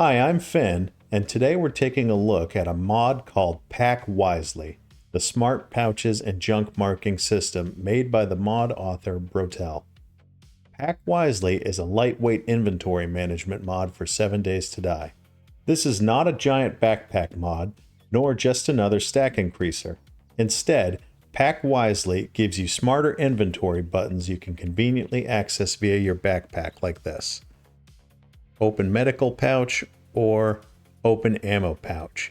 Hi, I'm Finn, and today we're taking a look at a mod called PackWisely, the smart pouches and junk marking system made by the mod author Brotel. PackWisely is a lightweight inventory management mod for 7 Days to Die. This is not a giant backpack mod, nor just another stack increaser. Instead, PackWisely gives you smarter inventory buttons you can conveniently access via your backpack like this. Open medical pouch or open ammo pouch.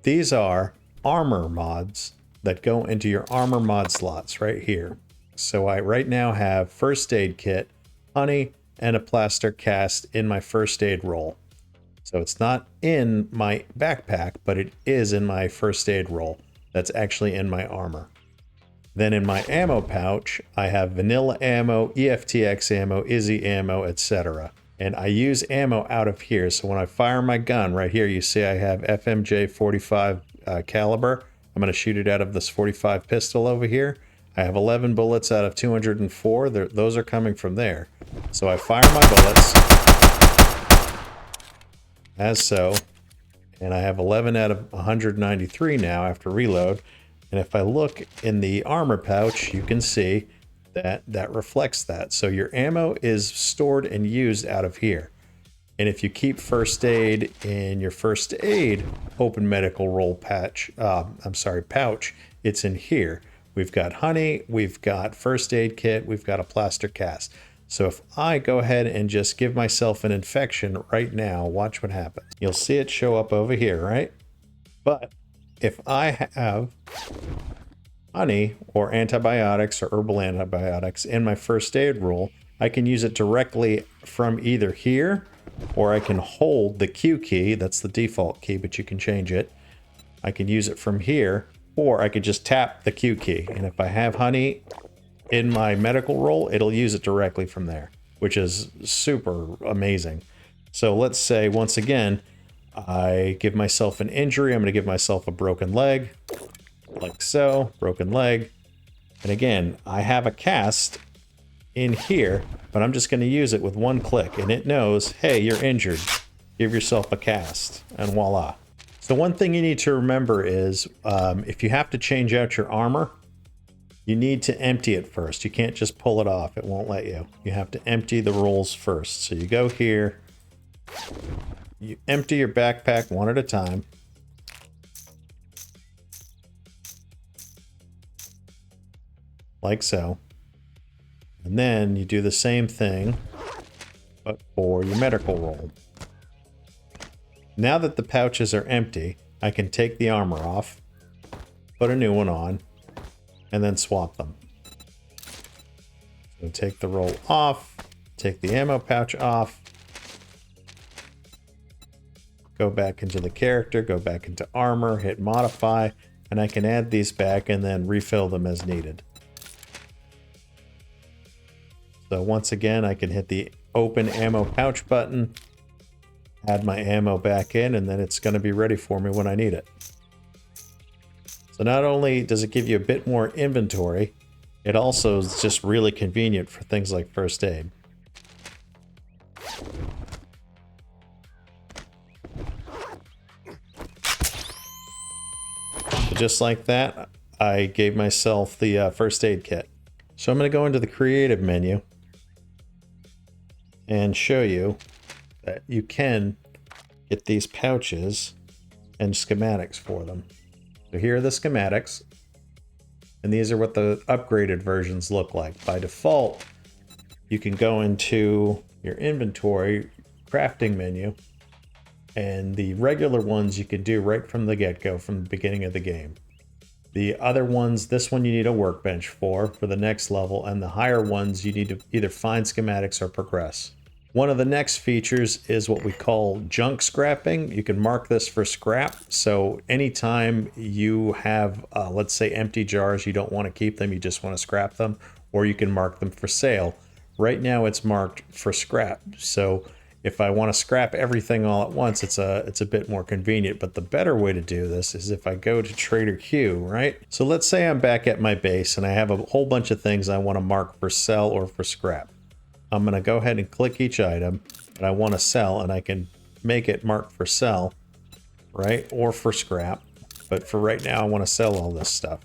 These are armor mods that go into your armor mod slots right here. So I right now have first aid kit, honey, and a plaster cast in my first aid roll. So it's not in my backpack, but it is in my first aid roll. That's actually in my armor. Then in my ammo pouch, I have vanilla ammo, EFTX ammo, Izzy ammo, etc. And I use ammo out of here. So when I fire my gun right here, you see I have FMJ 45 caliber. I'm going to shoot it out of this 45 pistol over here. I have 11 bullets out of 204. Those are coming from there. So I fire my bullets as so. And I have 11 out of 193 now after reload. And if I look in the armor pouch, you can see that reflects that. So your ammo is stored and used out of here. And if you keep first aid in your first aid open medical roll pouch, it's in here. We've got honey, we've got first aid kit, we've got a plaster cast. So if I go ahead and just give myself an infection right now, watch what happens. You'll see it show up over here, right? But if I have honey or antibiotics or herbal antibiotics in my first aid roll, I can use it directly from either here, or I can hold the Q key, that's the default key, but you can change it. I can use it from here, or I could just tap the Q key. And if I have honey in my medical roll, it'll use it directly from there, which is super amazing. So let's say, once again, I give myself an injury. I'm going to give myself a broken leg, like so, broken leg. And again, I have a cast in here, but I'm just going to use it with one click, and it knows, hey, you're injured. Give yourself a cast, and voila. So one thing you need to remember is if you have to change out your armor, you need to empty it first. You can't just pull it off. It won't let you. You have to empty the rolls first. So you go here, you empty your backpack one at a time. Like so. And then you do the same thing, but for your medical roll. Now that the pouches are empty, I can take the armor off, put a new one on, and then swap them. So take the roll off, take the ammo pouch off, go back into the character, go back into armor, hit modify, and I can add these back and then refill them as needed. So once again, I can hit the open ammo pouch button, add my ammo back in, and then it's going to be ready for me when I need it. So not only does it give you a bit more inventory, it also is just really convenient for things like first aid. So just like that, I gave myself the first aid kit. So I'm going to go into the creative menu and show you that you can get these pouches and schematics for them. So here are the schematics, and these are what the upgraded versions look like. By default, you can go into your inventory crafting menu, and the regular ones you can do right from the get-go, from the beginning of the game. The other ones, this one you need a workbench for the next level, and the higher ones you need to either find schematics or progress. One of the next features is what we call junk scrapping. You can mark this for scrap, so anytime you have, let's say, empty jars, you don't want to keep them, you just want to scrap them, or you can mark them for sale. Right now it's marked for scrap, so if I want to scrap everything all at once, it's a bit more convenient. But the better way to do this is if I go to Trader Q, right? So let's say I'm back at my base and I have a whole bunch of things I want to mark for sell or for scrap. I'm going to go ahead and click each item that I want to sell, and I can make it marked for sell, right? Or for scrap. But for right now, I want to sell all this stuff.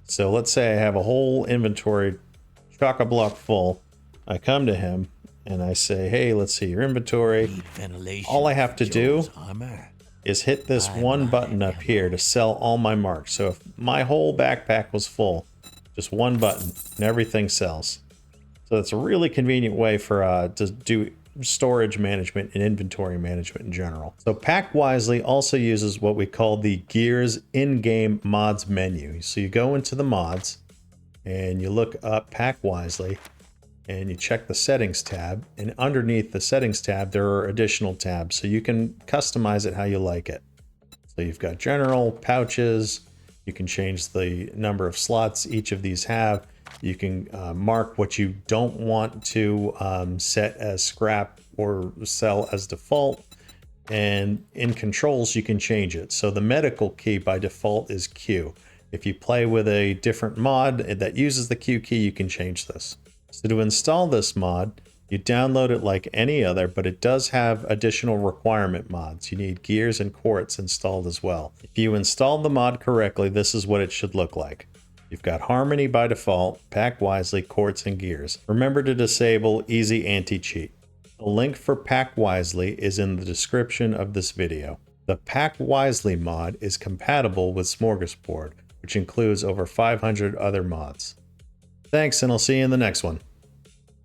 So let's say I have a whole inventory chock-a-block full. I come to him and I say, hey, let's see your inventory. All I have to do is hit this one button up here to sell all my marks. So if my whole backpack was full, just one button and everything sells. So it's a really convenient way for to do storage management and inventory management in general. So PackWisely also uses what we call the Gears in-game mods menu. So you go into the mods and you look up PackWisely and you check the settings tab, and underneath the settings tab there are additional tabs, so you can customize it how you like it. So you've got general, pouches, you can change the number of slots each of these have. You can mark what you don't want to set as scrap or sell as default. And in controls, you can change it. So the medical key by default is Q. If you play with a different mod that uses the Q key, you can change this. So to install this mod, you download it like any other, but it does have additional requirement mods. You need gears and quartz installed as well. If you install the mod correctly, this is what it should look like. You've got Harmony by default, PackWisely, quartz, and gears. Remember to disable Easy Anti-Cheat. The link for PackWisely is in the description of this video. The PackWisely mod is compatible with Smorgasbord, which includes over 500 other mods. Thanks, and I'll see you in the next one.